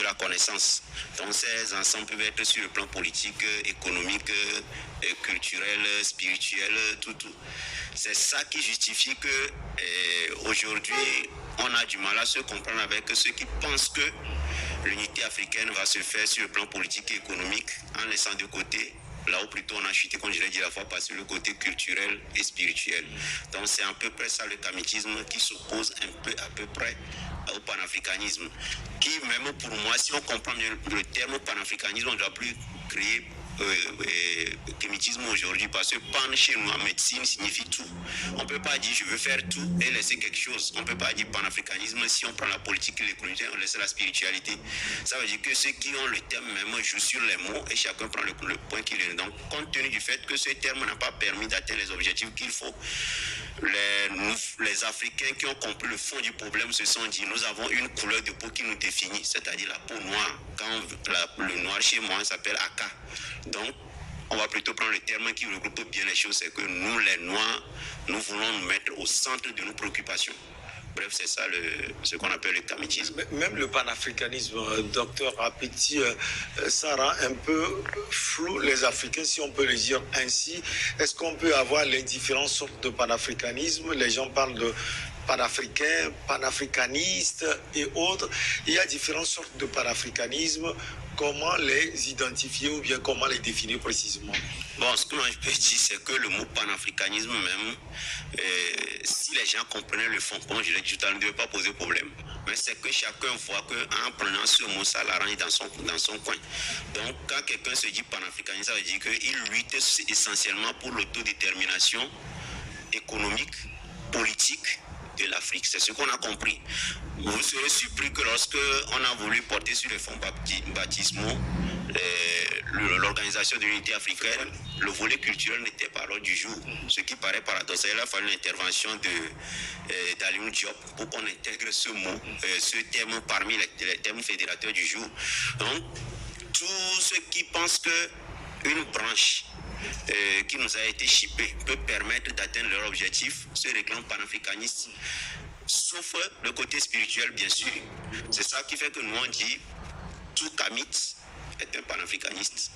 la connaissance. Donc ces ensembles peuvent être sur le plan politique, économique, culturel, spirituel, tout. C'est ça qui justifie que aujourd'hui, on a du mal à se comprendre avec ceux qui pensent que l'unité africaine va se faire sur le plan politique et économique en laissant de côté là où plutôt on a chuté, comme je l'ai dit la fois passée, le côté culturel et spirituel. Donc c'est à peu près ça le kamitisme qui s'oppose à peu près au panafricanisme. Qui même pour moi, si on comprend mieux le terme panafricanisme, on ne doit plus créer kémitisme aujourd'hui, parce que pan chez nous en médecine signifie tout. On ne peut pas dire je veux faire tout et laisser quelque chose. On ne peut pas dire panafricanisme si on prend la politique et l'économie, on laisse la spiritualité. Ça veut dire que ceux qui ont le terme même jouent sur les mots et chacun prend le point qu'il est. Donc compte tenu du fait que ce terme n'a pas permis d'atteindre les objectifs qu'il faut, les Africains qui ont compris le fond du problème se sont dit nous avons une couleur de peau qui nous définit, c'est-à-dire la peau noire. Quand le noir chez moi s'appelle Aka. Donc on va plutôt prendre le terme qui regroupe bien les choses, c'est que nous les Noirs, nous voulons nous mettre au centre de nos préoccupations. Bref, c'est ça ce qu'on appelle le kamitisme. Même le panafricanisme, docteur Apeti, ça rend un peu flou les Africains, si on peut le dire ainsi. Est-ce qu'on peut avoir les différentes sortes de panafricanisme? Les gens parlent de panafricains, panafricanistes et autres. Il y a différentes sortes de panafricanisme. Comment les identifier ou bien comment les définir précisément? Bon, ce que moi je peux dire, c'est que le mot panafricanisme même, si les gens comprenaient le fond, comme je l'ai dit tout à l'heure, ne devait pas poser problème. Mais c'est que chacun voit qu'en prenant ce mot, ça l'arrange dans son coin. Donc, quand quelqu'un se dit panafricaniste, ça veut dire qu'il lutte essentiellement pour l'autodétermination économique, politique de l'Afrique. C'est ce qu'on a compris. Vous serez surpris que lorsque on a voulu porter sur les fonds baptismaux l'organisation de l'unité africaine, le volet culturel n'était pas à l'ordre du jour. Ce qui paraît paradoxal, il a fallu l'intervention d'Alioune Diop pour qu'on intègre ce mot, ce terme parmi les termes fédérateurs du jour. Donc, tous ceux qui pensent qu'une branche qui nous a été chippée peut permettre d'atteindre leur objectif se réclament panafricanistes, sauf le côté spirituel, bien sûr. C'est ça qui fait que nous on dit tout kamite est un panafricaniste,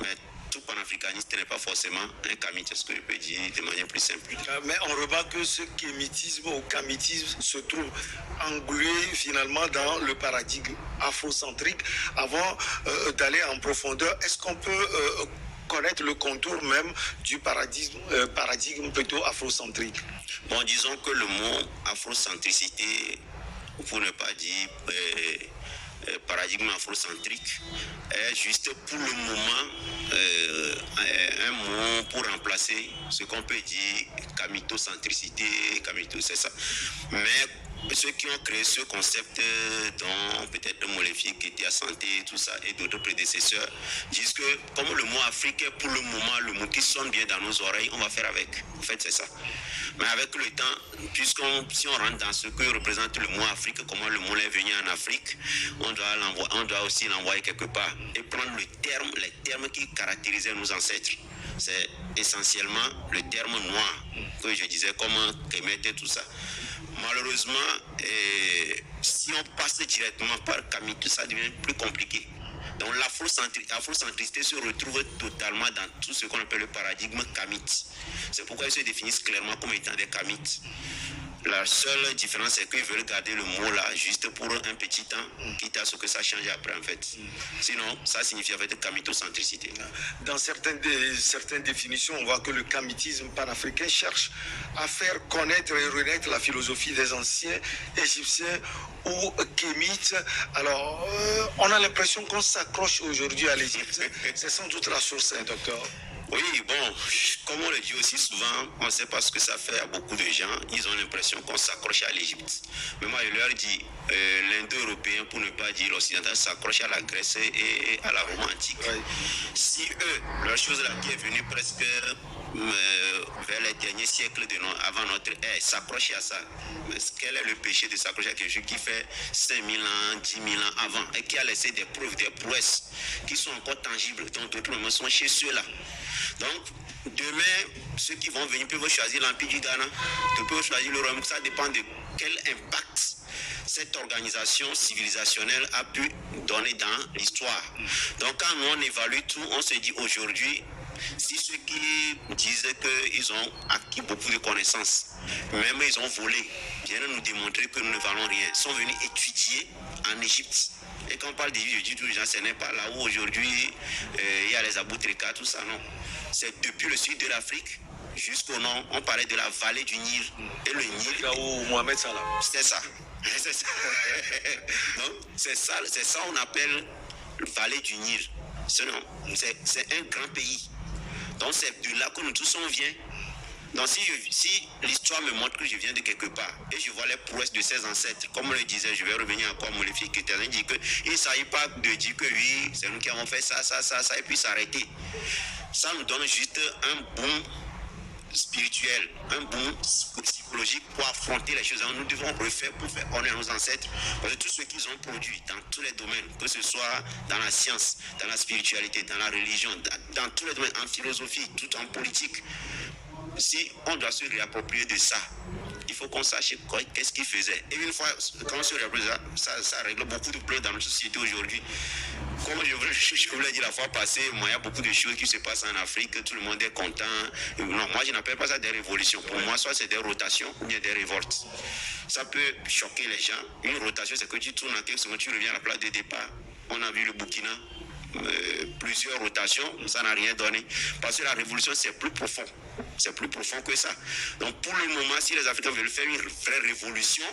mais tout panafricaniste n'est pas forcément un kamite, c'est ce que je peux dire de manière plus simple. Mais on remarque que ce kémitisme ou kamitisme se trouve englué finalement dans le paradigme afrocentrique. Avant d'aller en profondeur, est-ce qu'on peut connaître le contour même du paradigme plutôt afrocentrique? Bon, disons que le mot afrocentricité, pour ne pas dire paradigme afrocentrique, est juste pour le moment un mot pour remplacer ce qu'on peut dire kamitocentricité, c'est ça. Mais ceux qui ont créé ce concept, dont peut-être Molefi qui était à santé, tout ça, et d'autres prédécesseurs, disent que comme le mot Afrique est pour le moment le mot qui sonne bien dans nos oreilles, on va faire avec. En fait, c'est ça. Mais avec le temps, si on rentre dans ce que représente le mot Afrique, comment le mot est venu en Afrique, on doit aussi l'envoyer quelque part et prendre les termes qui caractérisaient nos ancêtres. C'est essentiellement le terme noir que je disais, comment Kemet et tout ça. Malheureusement, si on passe directement par Kamite, ça devient plus compliqué. Donc l'afrocentricité se retrouve totalement dans tout ce qu'on appelle le paradigme kamite. C'est pourquoi ils se définissent clairement comme étant des kamites. La seule différence, c'est qu'ils veulent garder le mot là juste pour un petit temps, quitte à ce que ça change après en fait. Sinon, ça signifie en fait kamitocentricité. Dans certaines définitions, on voit que le kamitisme panafricain cherche à faire connaître et renaître la philosophie des anciens Égyptiens ou kémites. Alors, on a l'impression qu'on s'accroche aujourd'hui à l'Égypte. C'est sans doute la source, hein, docteur. Oui, bon, comme on le dit aussi souvent, on ne sait pas ce que ça fait à beaucoup de gens. Ils ont l'impression qu'on s'accroche à l'Égypte. Mais moi, je leur dis, l'Indo-européen, pour ne pas dire l'Occidental, s'accroche à la Grèce et à la Rome antique. Oui. Si eux, leur chose là qui est venue presque vers les derniers siècles avant notre ère, s'accrocher à ça, quel est le péché de s'accrocher à quelque chose qui fait 5000 ans, 10 000 ans avant et qui a laissé des preuves, des prouesses qui sont encore tangibles, dont d'autres moments sont chez ceux-là. Donc, demain, ceux qui vont venir peuvent choisir l'Empire du Ghana, peuvent choisir le Royaume, ça dépend de quel impact cette organisation civilisationnelle a pu donner dans l'histoire. Donc quand nous on évalue tout, on se dit aujourd'hui, si ceux qui disent qu'ils ont acquis beaucoup de connaissances, même ils ont volé, viennent nous démontrer que nous ne valons rien, sont venus étudier en Égypte. Et quand on parle d'Égypte, je dis toujours, ce n'est pas là où aujourd'hui il y a les Aboutrika, tout ça, non. C'est depuis le sud de l'Afrique jusqu'au nord, on parlait de la vallée du Nil. Et le Nil, là où Mohamed Salah. c'est ça. C'est ça. Donc, c'est ça on appelle la vallée du Nil. C'est un grand pays. Donc c'est de là que nous tous on vient. Donc si l'histoire me montre que je viens de quelque part et je vois les prouesses de ses ancêtres, comme on le disait, je vais revenir encore à Moléfi qui dit qu'il ne s'agit pas de dire que oui, c'est nous qui avons fait ça, et puis s'arrêter. Ça nous donne juste un boom spirituel, un boom psychologique pour affronter les choses. Nous devons refaire pour faire honneur à nos ancêtres, parce que tout ce qu'ils ont produit dans tous les domaines, que ce soit dans la science, dans la spiritualité, dans la religion, dans tous les domaines, en philosophie, tout en politique, si on doit se réapproprier de ça, il faut qu'on sache qu'est-ce qu'ils faisaient. Et une fois qu'on se réapproprie ça règle beaucoup de problèmes dans notre société aujourd'hui. Comme je vous l'ai dit la fois passée, moi, il y a beaucoup de choses qui se passent en Afrique, tout le monde est content. Non, moi, je n'appelle pas ça des révolutions. Pour moi, soit c'est des rotations ou bien des révoltes. Ça peut choquer les gens. Une rotation, c'est que tu tournes en quelques secondes, tu reviens à la place de départ. On a vu le Burkina, plusieurs rotations, ça n'a rien donné. Parce que la révolution, c'est plus profond. C'est plus profond que ça. Donc, pour le moment, si les Africains veulent faire une vraie révolution,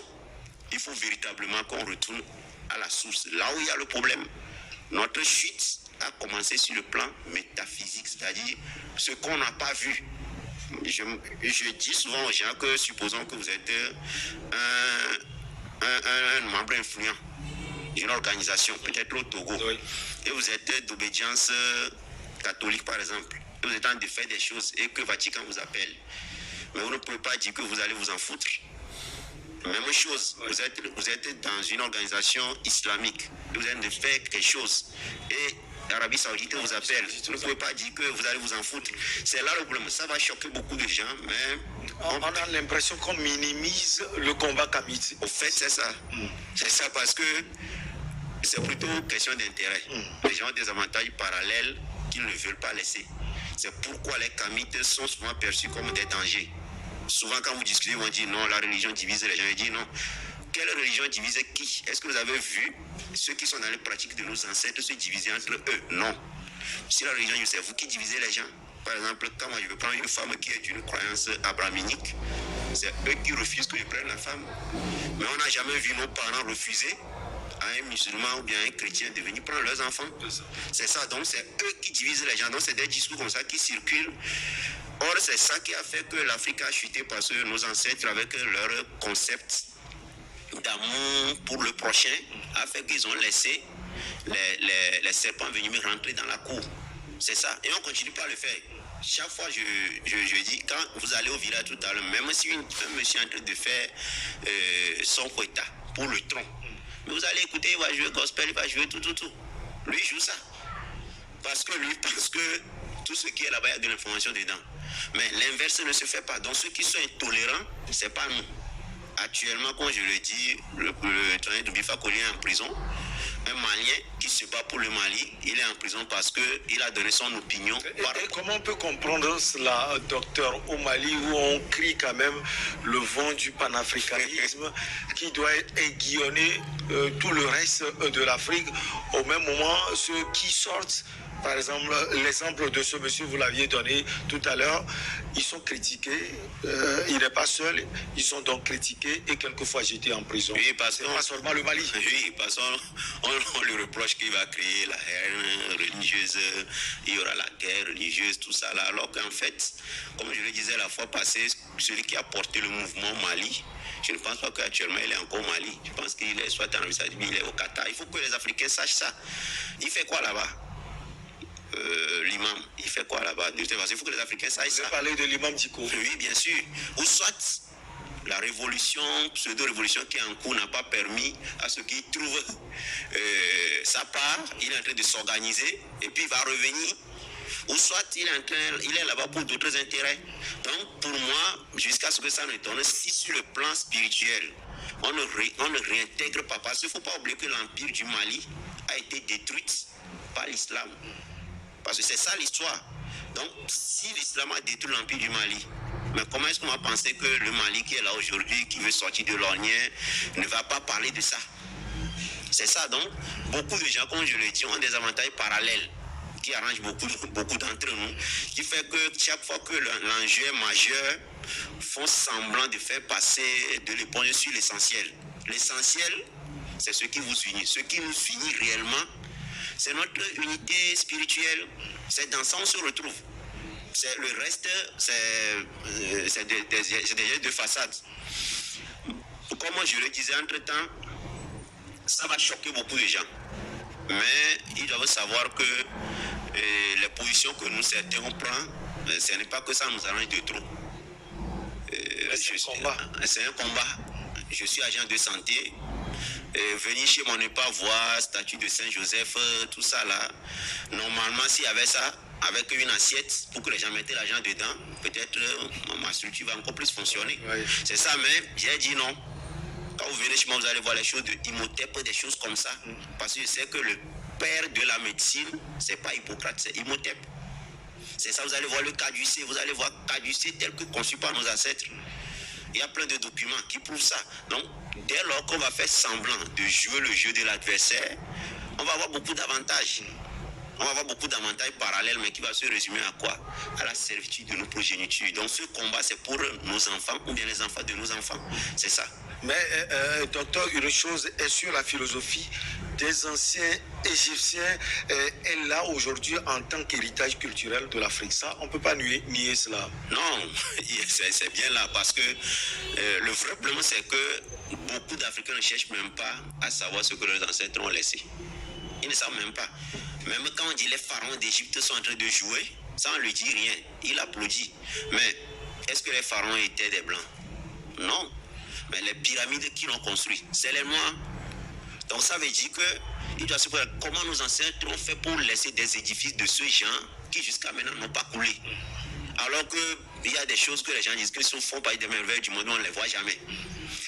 il faut véritablement qu'on retourne à la source. Là où il y a le problème. Notre chute a commencé sur le plan métaphysique, c'est-à-dire ce qu'on n'a pas vu. Je dis souvent aux gens que supposons que vous êtes un membre influent d'une organisation, peut-être au Togo, oui, et vous êtes d'obédience catholique par exemple, et vous êtes en train de faire des choses et que Vatican vous appelle. Mais vous ne pouvez pas dire que vous allez vous en foutre. Même chose, vous êtes dans une organisation islamique, vous êtes de faire quelque chose et l'Arabie Saoudite vous appelle. Vous ne pouvez pas dire que vous allez vous en foutre. C'est là le problème. Ça va choquer beaucoup de gens, mais on a l'impression qu'on minimise le combat kamite. Au fait, c'est ça. C'est ça parce que c'est plutôt question d'intérêt. Les gens ont des avantages parallèles qu'ils ne veulent pas laisser. C'est pourquoi les kamites sont souvent perçus comme des dangers. Souvent, quand vous discutez, on dit non, la religion divise les gens. Je dis non. Quelle religion divise qui? Est-ce que vous avez vu ceux qui sont dans les pratiques de nos ancêtres se diviser entre eux? Non. Si la religion, c'est vous qui divisez les gens. Par exemple, quand moi je veux prendre une femme qui est d'une croyance abrahamique, c'est eux qui refusent que je prenne la femme. Mais on n'a jamais vu nos parents refuser à un musulman ou bien à un chrétien de venir prendre leurs enfants. C'est ça. Donc, c'est eux qui divisent les gens. Donc, c'est des discours comme ça qui circulent. Or, c'est ça qui a fait que l'Afrique a chuté parce que nos ancêtres, avec leur concept d'amour pour le prochain, a fait qu'ils ont laissé les serpents venir rentrer dans la cour. C'est ça. Et on continue pas à le faire. Chaque fois, je dis, quand vous allez au village tout à l'heure, même si un monsieur est en train de faire son quota pour le tronc, mais vous allez écouter, il va jouer gospel, il va jouer tout. Lui, il joue ça. Parce que lui pense que tout ce qui est là-bas, il y a de l'information dedans. Mais l'inverse ne se fait pas. Donc ceux qui sont intolérants, c'est pas nous. Actuellement, comme je le dis, le tonnerre de Bifa Koli est en prison. Un Malien qui se bat pour le Mali, il est en prison parce qu'il a donné son opinion. Et comment on peut comprendre cela, docteur, au Mali, où on crie quand même le vent du panafricanisme qui doit aiguillonner tout le reste de l'Afrique, au même moment, ceux qui sortent. Par exemple, l'exemple de ce monsieur, vous l'aviez donné tout à l'heure, ils sont critiqués, il n'est pas seul, ils sont donc critiqués et quelquefois jetés en prison. Oui, parce que pas seulement le Mali. Oui, parce qu'on lui reproche qu'il va créer la haine religieuse, il y aura la guerre religieuse, tout ça là, alors qu'en fait, comme je le disais la fois passée, celui qui a porté le mouvement Mali, je ne pense pas qu'actuellement il est encore au Mali, je pense qu'il est soit en Arabie Saoudite, il est au Qatar. Il faut que les Africains sachent ça. Il fait quoi là-bas? L'imam, il fait quoi là-bas? Il faut que les Africains sachent ça. Vous parlez de l'imam Diko. Oui, bien sûr. Ou soit la révolution, pseudo-révolution qui est en cours n'a pas permis à ceux qui trouvent sa part, il est en train de s'organiser et puis il va revenir. Ou soit il est là-bas pour d'autres intérêts. Donc pour moi, jusqu'à ce que ça ne donne, si sur le plan spirituel, on ne réintègre pas. Parce qu'il ne faut pas oublier que l'empire du Mali a été détruit par l'islam. Parce que c'est ça l'histoire. Donc, si l'islam a détruit l'empire du Mali, mais comment est-ce qu'on va penser que le Mali qui est là aujourd'hui, qui veut sortir de l'ornière, ne va pas parler de ça? C'est ça. Donc, beaucoup de gens, comme je le dis, ont des avantages parallèles qui arrangent beaucoup d'entre nous, qui fait que chaque fois que l'enjeu est majeur, font semblant de faire passer de l'éponge sur l'essentiel. L'essentiel, c'est ce qui vous unit. Ce qui nous unit réellement, c'est notre unité spirituelle. C'est dans ça qu'on se retrouve. Le reste, c'est des de façade. Comme je le disais entre-temps, ça va choquer beaucoup de gens. Mais ils doivent savoir que les positions que nous certains on prend, ce n'est pas que ça nous arrange de trop. C'est un combat. Je suis agent de santé. Venir chez moi ne pas voir statue de Saint-Joseph, tout ça là. Normalement, s'il y avait ça, avec une assiette pour que les gens mettaient l'argent dedans, peut-être ma structure va encore plus fonctionner. Oui. C'est ça, mais j'ai dit non. Quand vous venez chez moi, vous allez voir les choses de Imhotep, des choses comme ça. Parce que je sais que le père de la médecine, c'est pas Hippocrate, c'est Imhotep. C'est ça, vous allez voir le caducée, vous allez voir caducée tel que conçu par nos ancêtres. Il y a plein de documents qui prouvent ça. Donc, dès lors qu'on va faire semblant de jouer le jeu de l'adversaire, on va avoir beaucoup d'avantages. On va avoir beaucoup d'avantages parallèles, mais qui va se résumer à quoi? À la servitude de nos progénitures. Donc ce combat, c'est pour nos enfants ou bien les enfants de nos enfants. C'est ça. Mais, docteur, une chose est sur la philosophie des anciens Égyptiens est là aujourd'hui en tant qu'héritage culturel de l'Afrique. Ça, on ne peut pas nier cela. Non, c'est bien là parce que le vrai problème, c'est que beaucoup d'Africains ne cherchent même pas à savoir ce que leurs ancêtres ont laissé. Ils ne savent même pas. Même quand on dit les pharaons d'Égypte sont en train de jouer, ça on ne lui dit rien. Il applaudit. Mais est-ce que les pharaons étaient des blancs? Non. Mais les pyramides qui l'ont construit, c'est les noirs. Donc ça veut dire que il doit se poser comment nos ancêtres ont fait pour laisser des édifices de ce genre qui jusqu'à maintenant n'ont pas coulé. Alors qu'il y a des choses que les gens disent que si on ne font pas des merveilles du monde, on ne les voit jamais.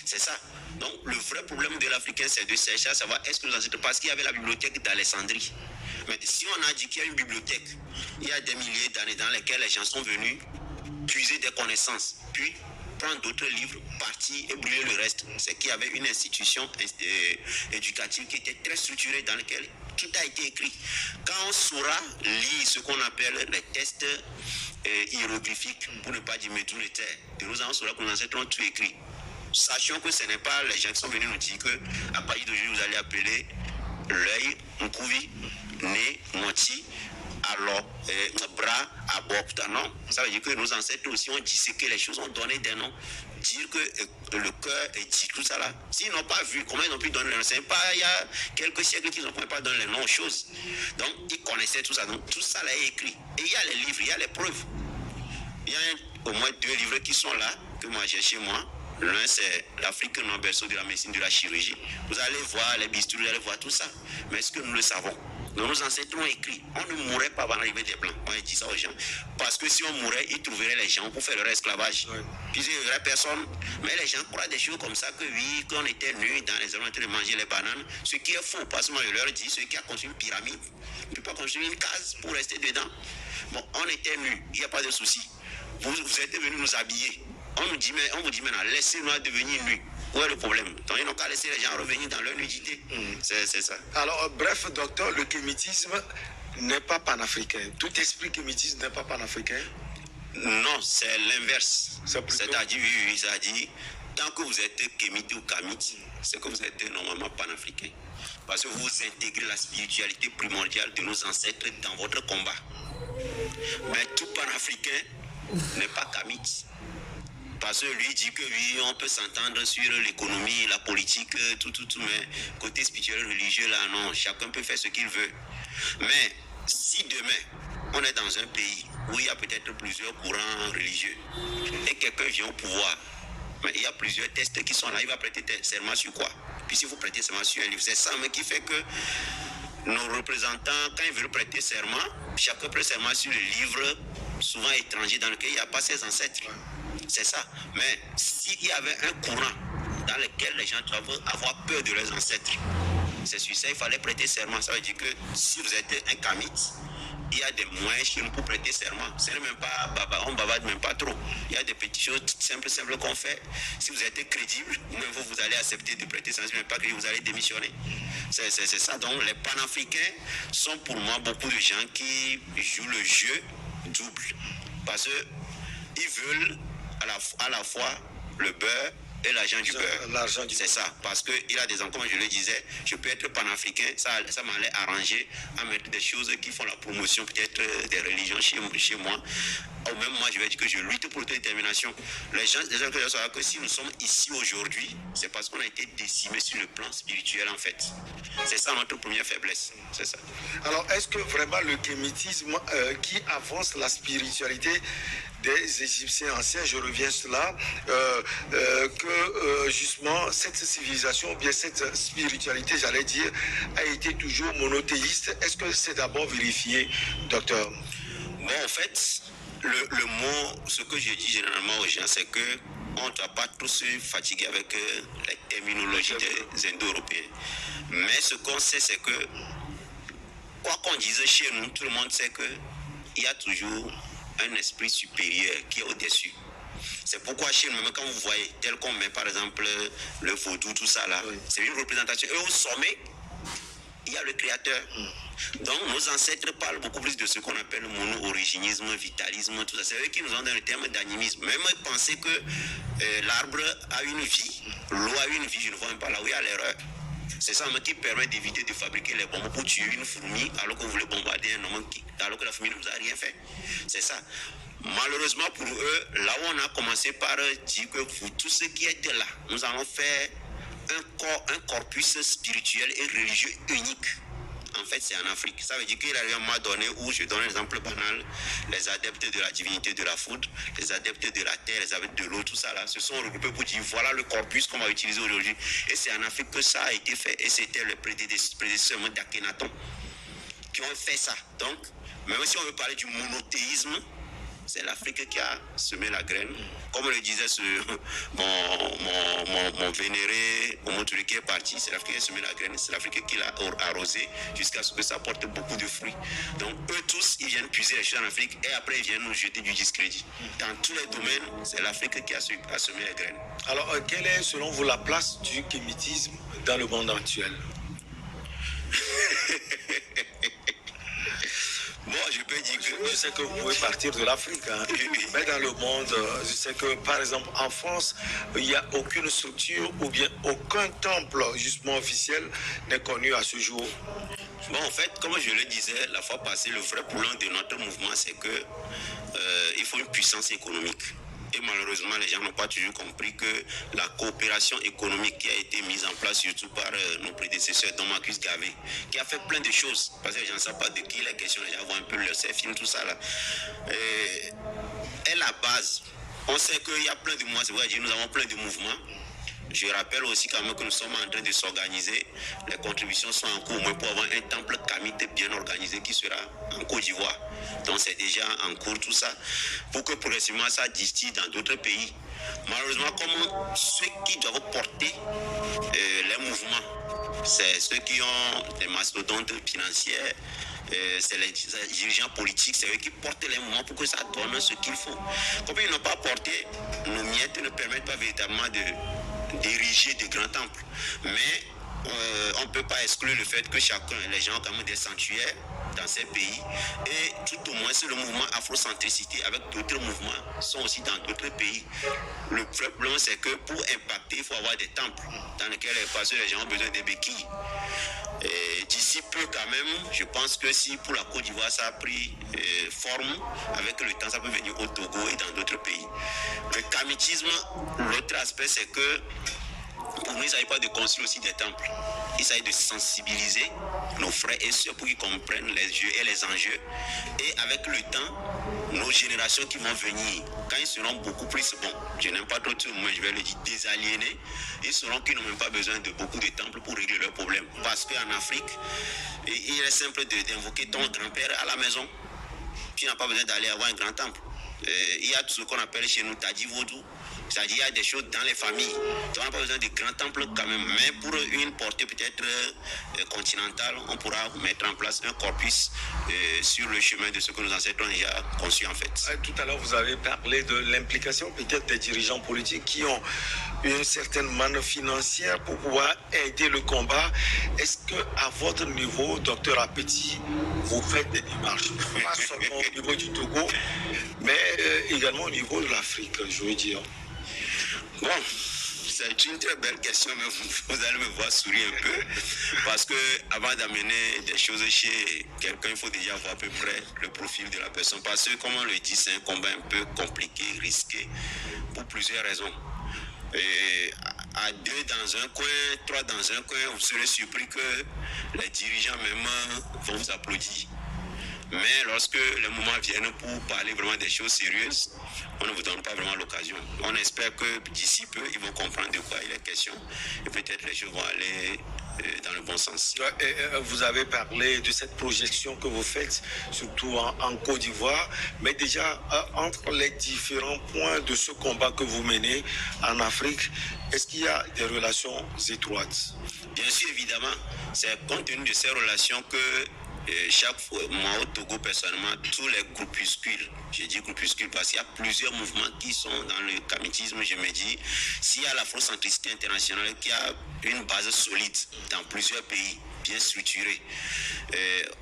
C'est ça. Donc le vrai problème de l'Africain, c'est de chercher à savoir est-ce que nos ancêtres, parce qu'il y avait la bibliothèque d'Alexandrie. Mais si on a dit qu'il y a une bibliothèque, il y a des milliers d'années dans lesquelles les gens sont venus puiser des connaissances, puis prendre d'autres livres, partir et brûler le reste. C'est qu'il y avait une institution éducative qui était très structurée dans laquelle tout a été écrit. Quand on saura lire ce qu'on appelle les tests hiéroglyphiques, pour ne pas dire métronétaires, de nos ancêtres, on saura que nos ancêtres ont tout écrit. Sachant que ce n'est pas les gens qui sont venus nous dire qu'à partir d'aujourd'hui, vous allez appeler l'œil, Nkouvi, nez, Moti, alors, bras, abopta, non. Ça veut dire que nos ancêtres aussi ont disséqué les choses, ont donné des noms. Dire que le cœur est dit, tout ça là. S'ils n'ont pas vu, comment ils ont pu donner les noms? C'est pas il y a quelques siècles qu'ils n'ont pas donné les noms aux choses. Donc, ils connaissaient tout ça. Donc, tout ça là est écrit. Et il y a les livres, il y a les preuves. Il y a au moins 2 livres qui sont là, que moi j'ai chez moi. L'un, c'est l'Afrique, non berceau de la médecine, de la chirurgie. Vous allez voir les bistrots, vous allez voir tout ça. Mais est-ce que nous le savons? Nos ancêtres ont écrit, on ne mourrait pas avant l'arrivée des Blancs. On dit ça aux gens. Parce que si on mourait, ils trouveraient les gens pour faire leur esclavage. Ouais. Puis il n'y aurait personne. Mais les gens croient des choses comme ça que oui, qu'on était nus dans les endroits de manger les bananes. Ce qui est faux, parce que moi je leur dis, celui qui a construit une pyramide ne peut pas construire une case pour rester dedans. Bon, on était nus, il n'y a pas de souci. Vous êtes venus nous habiller. On vous dit maintenant, laissez-nous devenir nus. Où est le problème? Donc ils n'ont qu'à laisser les gens revenir dans leur nudité. C'est ça. Alors, bref, docteur, le kémitisme n'est pas panafricain. Tout esprit kémitisme n'est pas panafricain? Non, c'est l'inverse. C'est-à-dire, oui, c'est-à-dire, tant que vous êtes kémite ou kamite, c'est que vous êtes normalement panafricain. Parce que vous intégrez la spiritualité primordiale de nos ancêtres dans votre combat. Mais tout panafricain n'est pas kamite. Parce que lui dit que oui, on peut s'entendre sur l'économie, la politique, tout, mais côté spirituel, religieux, là, non, chacun peut faire ce qu'il veut. Mais si demain, on est dans un pays où il y a peut-être plusieurs courants religieux et quelqu'un vient au pouvoir, mais il y a plusieurs tests qui sont là, il va prêter serment sur quoi? Puis si vous prêtez serment sur un livre, c'est ça mais qui fait que nos représentants, quand ils veulent prêter serment, chacun prête serment sur le livre, souvent étranger, dans lequel il n'y a pas ses ancêtres. C'est ça. Mais s'il y avait un courant dans lesquels les gens doivent avoir peur de leurs ancêtres. C'est sur ça il fallait prêter serment. Ça veut dire que si vous êtes un kamite, il y a des moyens chez nous pour prêter serment. C'est même pas on bavade même pas trop. Il y a des petites choses simples qu'on fait. Si vous êtes crédible, vous allez accepter de prêter serment. Si vous n'êtes pas crédible, vous allez démissionner. C'est ça. Donc les panafricains sont pour moi beaucoup de gens qui jouent le jeu double. Parce qu'ils veulent à la fois le beurre et l'argent du beurre. C'est ça. Parce qu'il a des gens, comme je le disais, je peux être panafricain, ça m'allait arranger à mettre des choses qui font la promotion peut-être des religions chez moi. Ou même moi, je vais dire que je lutte pour l'autodétermination. Les gens doivent savoir que si nous sommes ici aujourd'hui, c'est parce qu'on a été décimés sur le plan spirituel en fait. C'est ça notre première faiblesse. C'est ça. Alors, est-ce que vraiment le kémitisme qui avance la spiritualité des Égyptiens anciens, je reviens sur cela, que justement cette civilisation, ou bien cette spiritualité, j'allais dire, a été toujours monothéiste. Est-ce que c'est d'abord vérifié, docteur? Bon, en fait, le mot, ce que je dis généralement aux gens, c'est que on ne doit pas tous se fatiguer avec les terminologies des Indo-Européens. Mais ce qu'on sait, c'est que, quoi qu'on dise chez nous, tout le monde sait qu'il y a toujours un esprit supérieur qui est au-dessus. C'est pourquoi chez nous, même quand vous voyez, tel qu'on met par exemple le vaudou, tout ça là, c'est une représentation. Et au sommet, il y a le créateur. Donc nos ancêtres parlent beaucoup plus de ce qu'on appelle le mono-origénisme, vitalisme, tout ça. C'est eux qui nous ont donné le terme d'animisme. Même penser que l'arbre a une vie, l'eau a une vie, je ne vois même pas là où il y a l'erreur. C'est ça qui permet d'éviter de fabriquer les bombes pour tuer une fourmi alors que vous voulez bombarder un homme alors que la fourmi ne vous a rien fait. C'est ça. Malheureusement pour eux, là où on a commencé par dire que pour tous ceux qui étaient là, nous allons faire un corpus spirituel et religieux unique. En fait, c'est en Afrique. Ça veut dire qu'il arrive à un moment donné où, je donne un exemple banal, les adeptes de la divinité de la foudre, les adeptes de la terre, les adeptes de l'eau, tout ça là, se sont regroupés pour dire voilà le corpus qu'on va utiliser aujourd'hui. Et c'est en Afrique que ça a été fait. Et c'était le prédécesseur d'Akhenaton qui ont fait ça. Donc, même si on veut parler du monothéisme, c'est l'Afrique qui a semé la graine. Comme le disait mon vénéré Omotouré qui est parti, c'est l'Afrique qui a semé la graine, c'est l'Afrique qui l'a arrosé jusqu'à ce que ça porte beaucoup de fruits. Donc eux tous, ils viennent puiser les choses en Afrique et après ils viennent nous jeter du discrédit. Dans tous les domaines, c'est l'Afrique qui a semé les graines. Alors, quelle est selon vous la place du kémitisme dans le monde actuel? Bon, je peux dire que... Je sais que vous pouvez partir de l'Afrique, hein. Mais dans le monde, je sais que par exemple en France, il n'y a aucune structure ou bien aucun temple justement officiel n'est connu à ce jour. Bon, en fait, comme je le disais la fois passée, le vrai problème de notre mouvement, c'est que il faut une puissance économique. Et malheureusement, les gens n'ont pas toujours compris que la coopération économique qui a été mise en place, surtout par nos prédécesseurs, dont Marcus Garvey, qui a fait plein de choses, parce que les gens ne savent pas de qui il est question, les gens voient un peu ses films, tout ça là. Et la base, on sait qu'il y a plein de mouvements, c'est vrai, nous avons plein de mouvements. Je rappelle aussi quand même que nous sommes en train de s'organiser. Les contributions sont en cours, au moins pour avoir un temple kamite bien organisé qui sera en Côte d'Ivoire. Donc c'est déjà en cours tout ça, pour que progressivement ça distille dans d'autres pays. Malheureusement, comme ceux qui doivent porter les mouvements, c'est ceux qui ont des mastodontes financières, c'est les dirigeants politiques, c'est eux qui portent les mouvements pour que ça donne ce qu'il faut. Comme ils n'ont pas porté, nos miettes ne permettent pas véritablement d'ériger des grands temples. Mais on ne peut pas exclure le fait que chacun, les gens ont quand même des sanctuaires dans ces pays. Et tout au moins, c'est le mouvement afrocentricité avec d'autres mouvements sont aussi dans d'autres pays. Le problème, c'est que pour impacter, il faut avoir des temples dans lesquels les gens ont besoin des béquilles. D'ici peu quand même, je pense que si pour la Côte d'Ivoire ça a pris forme, avec le temps ça peut venir au Togo et dans d'autres pays. Le kamitisme, l'autre aspect c'est que pour nous il ne s'agit pas de construire aussi des temples, il s'agit de sensibiliser nos frères et sœurs pour qu'ils comprennent les jeux et les enjeux. Et avec le temps, nos générations qui vont venir, quand ils seront beaucoup plus, bon, je n'aime pas trop tout, mais je vais le dire, désaliénés, ils sauront qu'ils n'ont même pas besoin de beaucoup de temples pour régler leurs problèmes. Parce qu'en Afrique, il est simple d'invoquer ton grand-père à la maison. Tu n'as pas besoin d'aller avoir un grand temple. Il y a tout ce qu'on appelle chez nous Tadi Vaudou, C'est-à-dire il y a des choses dans les familles. Donc on n'a pas besoin de grands temples quand même. Mais pour une portée peut-être continentale, on pourra mettre en place un corpus sur le chemin de ce que nos ancêtres ont déjà conçu en fait. Tout à l'heure, vous avez parlé de l'implication peut-être des dirigeants politiques qui ont une certaine manne financière pour pouvoir aider le combat. Est-ce qu'à votre niveau, docteur Apeti, vous faites des démarches, pas seulement au niveau du Togo, mais également au niveau de l'Afrique, je veux dire? Bon, c'est une très belle question, mais vous allez me voir sourire un peu. Parce que avant d'amener des choses chez quelqu'un, il faut déjà voir à peu près le profil de la personne. Parce que, comme on le dit, c'est un combat un peu compliqué, risqué, pour plusieurs raisons. Et à 2 dans un coin, 3 dans un coin, vous serez surpris que les dirigeants même vont vous applaudir. Mais lorsque les moments viennent pour parler vraiment des choses sérieuses, on ne vous donne pas vraiment l'occasion. On espère que d'ici peu, ils vont comprendre de quoi il est question et peut-être les choses vont aller dans le bon sens. Et vous avez parlé de cette projection que vous faites, surtout en Côte d'Ivoire, mais déjà entre les différents points de ce combat que vous menez en Afrique, est-ce qu'il y a des relations étroites? Bien sûr, évidemment, c'est compte tenu de ces relations que chaque fois, moi au Togo personnellement, tous les groupuscules, je dis groupuscules parce qu'il y a plusieurs mouvements qui sont dans le kamitisme, je me dis, s'il y a l'afrocentricité internationale qui a une base solide dans plusieurs pays, bien structurée,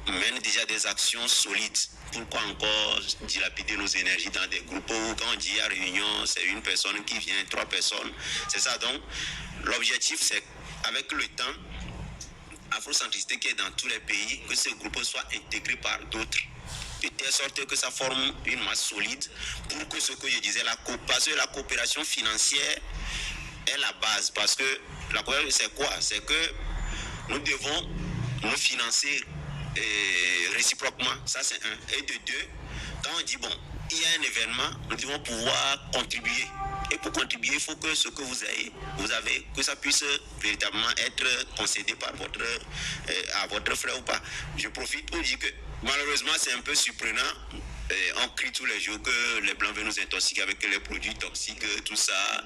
mène déjà des actions solides. Pourquoi encore dilapider nos énergies dans des groupes où quand on dit à réunion, c'est une personne qui vient, 3 personnes, c'est ça donc. L'objectif c'est avec le temps, afrocentricité qui est dans tous les pays, que ce groupe soit intégré par d'autres, de telle sorte que ça forme une masse solide pour que ce que je disais, parce que la coopération financière est la base. Parce que la coopération, c'est quoi? C'est que nous devons nous financer réciproquement. Ça, c'est un. Et de 2, quand on dit, bon, il y a un événement, nous devons pouvoir contribuer. Et pour contribuer, il faut que ce que vous avez, que ça puisse véritablement être concédé par à votre frère ou pas. Je profite pour dire que malheureusement, c'est un peu surprenant. On crie tous les jours que les Blancs veulent nous intoxiquer avec les produits toxiques, tout ça.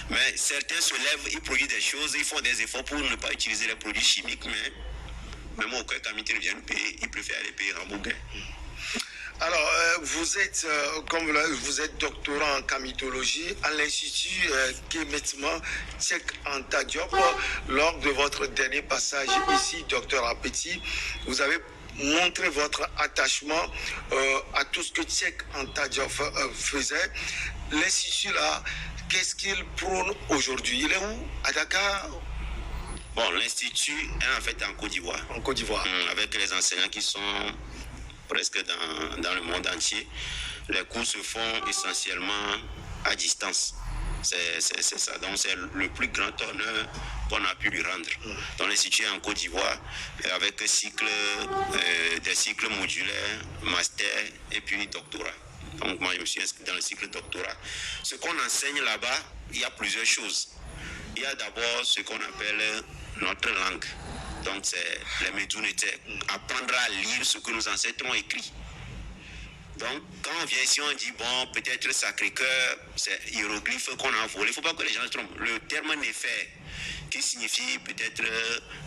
Mais certains se lèvent, ils produisent des choses, ils font des efforts pour ne pas utiliser les produits chimiques, mais même au cas où ils viennent payer, ils préfèrent les payer en bouquin. Alors, vous êtes, vous êtes doctorant en camitologie à l'Institut Kemetma Tchèque Anta Diop. Lors de votre dernier passage ici, docteur Apeti, vous avez montré votre attachement à tout ce que Tchèque Anta Diop faisait. L'Institut là, qu'est-ce qu'il prône aujourd'hui? Il est où? À Dakar? Bon, l'Institut est en fait en Côte d'Ivoire. En Côte d'Ivoire. Avec les enseignants qui sont presque dans le monde entier. Les cours se font essentiellement à distance. C'est ça. Donc c'est le plus grand honneur qu'on a pu lui rendre. Donc l'Institut est en Côte d'Ivoire avec des cycles modulaires, master et puis doctorat. Donc moi je me suis inscrit dans le cycle doctorat. Ce qu'on enseigne là-bas, il y a plusieurs choses. Il y a d'abord ce qu'on appelle notre langue. Donc c'est les Médounétais, apprendre à lire ce que nos ancêtres ont écrit. Donc quand on vient ici, on dit bon, peut-être Sacré-Cœur, c'est hiéroglyphe qu'on a volé. Il ne faut pas que les gens se trompent. Le terme néfer, qui signifie peut-être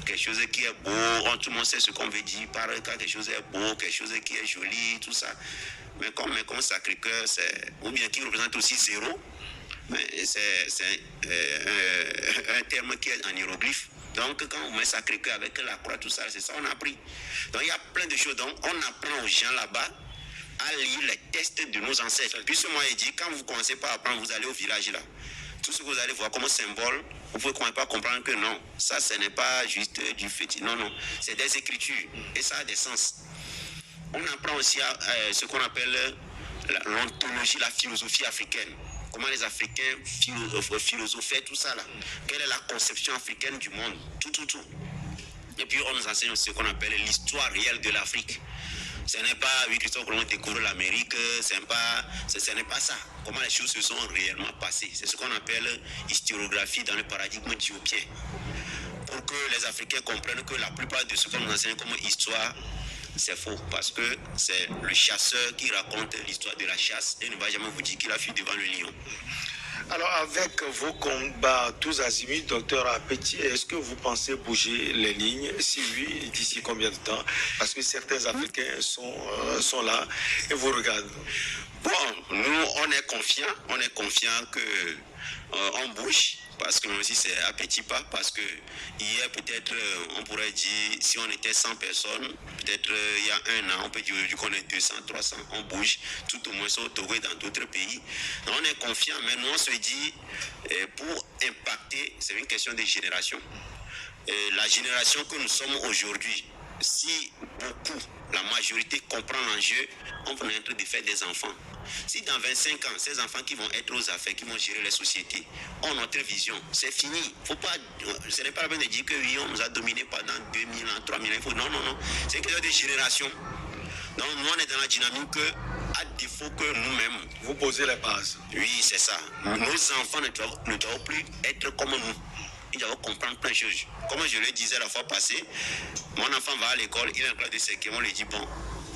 quelque chose qui est beau, tout le monde sait ce qu'on veut dire par quand quelque chose est beau, quelque chose qui est joli, tout ça. Mais comme Sacré-Cœur, ou bien qui représente aussi 0, c'est un terme qui est en hiéroglyphe. Donc, quand on met Sacré-Cœur avec la croix, tout ça, c'est ça qu'on a appris. Donc, il y a plein de choses. Donc, on apprend aux gens là-bas à lire les textes de nos ancêtres. Puis, ce moi, il dit, quand vous commencez par apprendre, vous allez au village là. Tout ce que vous allez voir comme symbole, vous pouvez quand même pas comprendre que non, ça, ce n'est pas juste du fétiche. Non, non, c'est des écritures. Et ça a des sens. On apprend aussi ce qu'on appelle l'ontologie, la philosophie africaine. Comment les Africains philosophaient tout ça là. Quelle est la conception africaine du monde. Tout. Et puis on nous enseigne ce qu'on appelle l'histoire réelle de l'Afrique. Ce n'est pas, oui, Christophe Colomb découvre l'Amérique, ce n'est pas ça. Comment les choses se sont réellement passées. C'est ce qu'on appelle historiographie dans le paradigme diopien. Pour que les Africains comprennent que la plupart de ce qu'on nous enseigne comme histoire, c'est faux, parce que c'est le chasseur qui raconte l'histoire de la chasse et ne va jamais vous dire qu'il a fui devant le lion. Alors, avec vos combats tous azimuts, docteur Apeti, est-ce que vous pensez bouger les lignes? Si oui, d'ici combien de temps? Parce que certains Africains sont là et vous regardent. Bon, nous, on est confiants que on bouge, parce que même si c'est à petits pas, parce que hier, peut-être, on pourrait dire, si on était 100 personnes, peut-être il y a un an, on peut dire aujourd'hui qu'on est 200, 300, on bouge, tout au moins au Togo et dans d'autres pays. Donc, on est confiant, mais nous, on se dit, pour impacter, c'est une question de génération. La génération que nous sommes aujourd'hui, si beaucoup, la majorité comprend l'enjeu, on va être en train de faire des enfants. Si dans 25 ans, ces enfants qui vont être aux affaires, qui vont gérer les sociétés, ont notre vision, c'est fini. Faut pas, ce n'est pas la peine de dire que oui, on nous a dominés pendant 2000 ans, 3000 ans. Non, non, non. C'est une question de génération. Donc nous, on est dans la dynamique que, à défaut que nous-mêmes... Vous posez les bases. Oui, c'est ça. Nos enfants ne doivent plus être comme nous. Ils doivent comprendre plein de choses. Comme je le disais la fois passée, mon enfant va à l'école, il est en classe de cinquième, on lui dit, bon,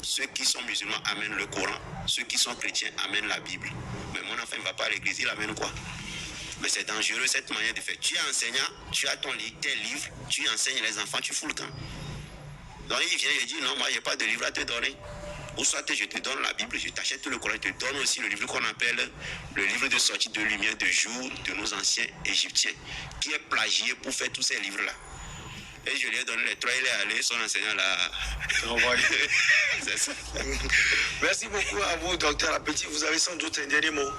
ceux qui sont musulmans amènent le Coran, ceux qui sont chrétiens amènent la Bible. Mais mon enfant ne va pas à l'église, il amène quoi? Mais c'est dangereux cette manière de faire. Tu es enseignant, tu as tes livres, tu enseignes les enfants, tu fous le camp. Donc il vient et dit, non, moi, il n'y a pas de livre à te donner. Ou soit je te donne la Bible, je t'achète le Coran, je te donne aussi le livre qu'on appelle le livre de sortie de lumière de jour de nos anciens Égyptiens, qui est plagié pour faire tous ces livres-là. Et je lui ai donné les trois, il est allé, son enseignant là. C'est ça. Merci beaucoup à vous, docteur Apeti. Vous avez sans doute un dernier mot.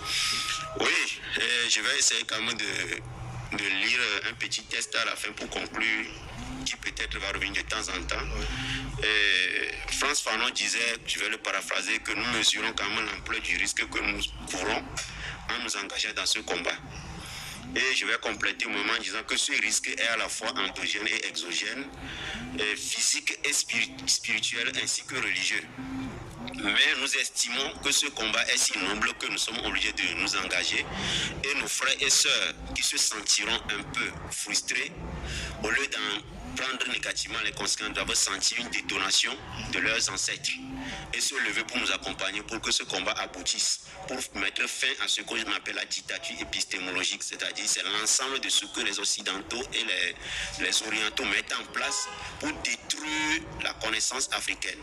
Oui, je vais essayer quand même de lire un petit test à la fin pour conclure, qui peut-être va revenir de temps en temps. Frantz Fanon disait, je vais le paraphraser, que nous mesurons quand même l'ampleur du risque que nous courons en nous engageant dans ce combat. Et je vais compléter au moment en disant que ce risque est à la fois endogène et exogène, physique et spirituel ainsi que religieux. Mais nous estimons que ce combat est si noble que nous sommes obligés de nous engager et nos frères et sœurs qui se sentiront un peu frustrés, au lieu d'en prendre négativement les conséquences, doivent sentir une détonation de leurs ancêtres et se lever pour nous accompagner pour que ce combat aboutisse, pour mettre fin à ce que je appelle la dictature épistémologique, c'est-à-dire c'est l'ensemble de ce que les Occidentaux et les Orientaux mettent en place pour détruire la connaissance africaine.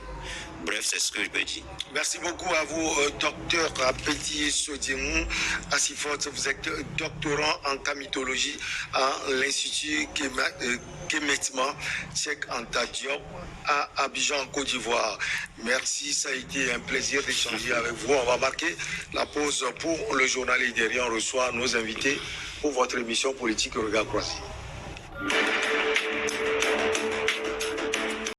Bref, c'est ce que je peux dire. Merci beaucoup à vous, docteur Apeti Sodiemou Assifort. Vous êtes doctorant en camitologie à l'Institut Kemetma Cheikh Anta Diop à Abidjan, Côte d'Ivoire. Merci, ça a été un plaisir d'échanger avec vous. On va marquer la pause pour le journal et derrière on reçoit nos invités pour votre émission Politique et Regard Croisé.